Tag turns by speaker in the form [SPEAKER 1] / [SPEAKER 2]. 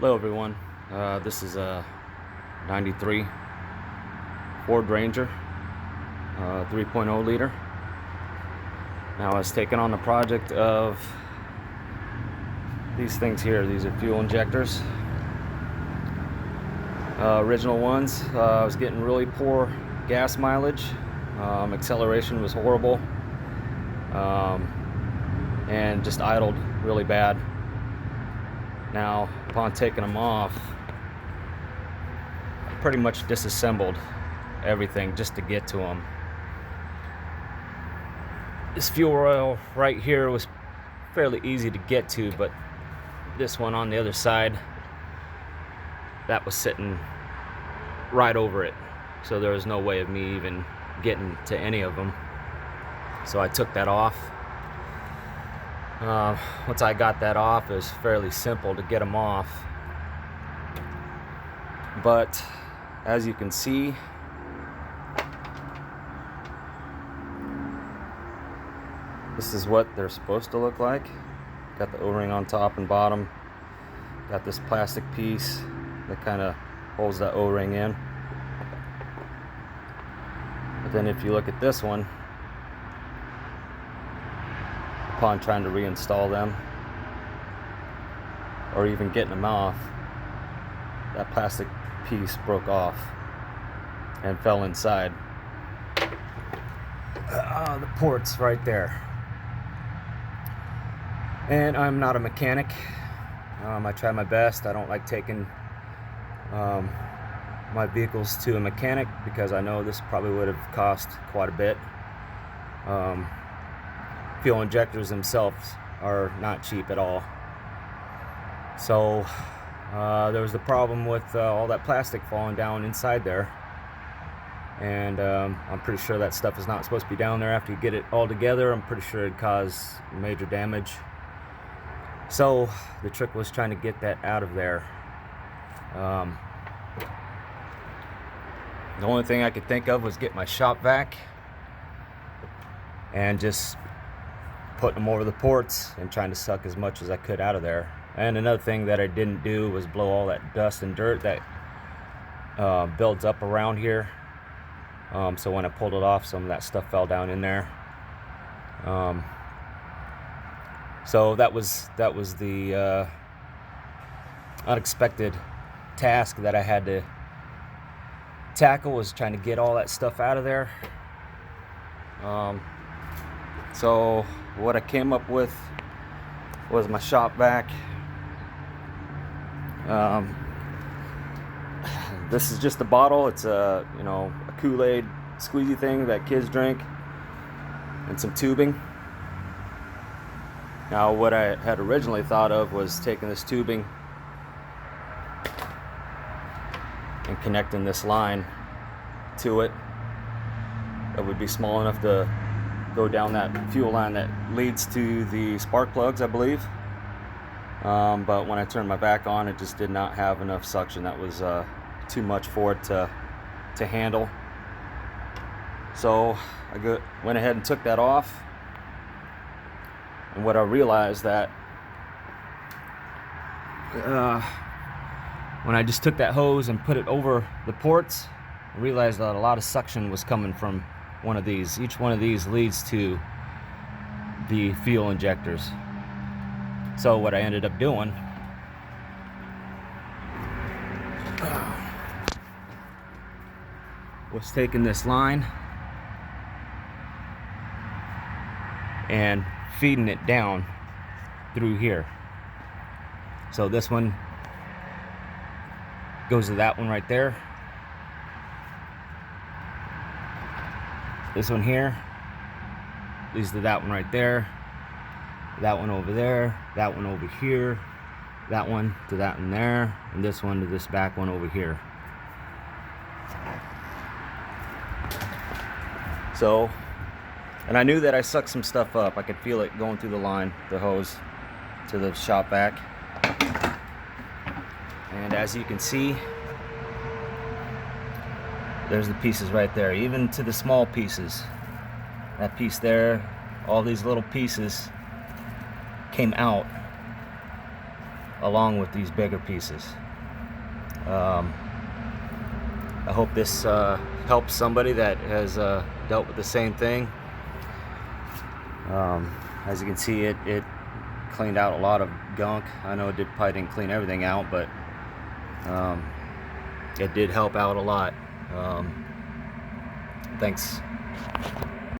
[SPEAKER 1] Hello everyone, this is a 93 Ford Ranger 3.0 liter. Now I was taking on the project of these things here. These are fuel injectors. Original ones, I was getting really poor gas mileage. Acceleration was horrible, and just idled really bad. Now, upon taking them off, I pretty much disassembled everything just to get to them. This fuel oil right here was fairly easy to get to, but this one on the other side, that was sitting right over it. So there was no way of me even getting to any of them. So I took that off. Once I got that off, it was fairly simple to get them off. But as you can see, this is what they're supposed to look like. Got the O-ring on top and bottom. Got this plastic piece that kind of holds that O-ring in. But then if you look at this one, upon trying to reinstall them or even getting them off, that plastic piece broke off and fell inside the ports right there. And I'm not a mechanic. I try my best. I don't like taking my vehicles to a mechanic because I know this probably would have cost quite a bit. Fuel injectors themselves are not cheap at all. So there was the problem with all that plastic falling down inside there, and I'm pretty sure that stuff is not supposed to be down there after you get it all together. I'm pretty sure it'd cause major damage. So the trick was trying to get that out of there. The only thing I could think of was get my shop vac and just putting them over the ports and trying to suck as much as I could out of there. And another thing that I didn't do was blow all that dust and dirt that builds up around here. So when I pulled it off, some of that stuff fell down in there. So that was the unexpected task that I had to tackle, was trying to get all that stuff out of there. So what I came up with was my shop vac. This is just a bottle. It's a a Kool-Aid squeezy thing that kids drink, and some tubing. Now what I had originally thought of was taking this tubing and connecting this line to it that would be small enough to go down that fuel line that leads to the spark plugs, I believe. But when I turned my vac on, it just did not have enough suction. That was too much for it to handle. So I went ahead and took that off. And what I realized that when I just took that hose and put it over the ports, I realized that a lot of suction was coming from one of these. Each one of these leads to the fuel injectors. So what I ended up doing was taking this line and feeding it down through here. So this one goes to that one right there. This one here leads to that one right there. That one over there. That one over here. That one to that one there. And this one to this back one over here. So, and I knew that I sucked some stuff up. I could feel it going through the line, the hose, to the shop vac. And as you can see, there's the pieces right there, even to the small pieces. That piece there, all these little pieces came out along with these bigger pieces. I hope this helps somebody that has dealt with the same thing. As you can see, it cleaned out a lot of gunk. I know it probably didn't clean everything out, but it did help out a lot. Thanks.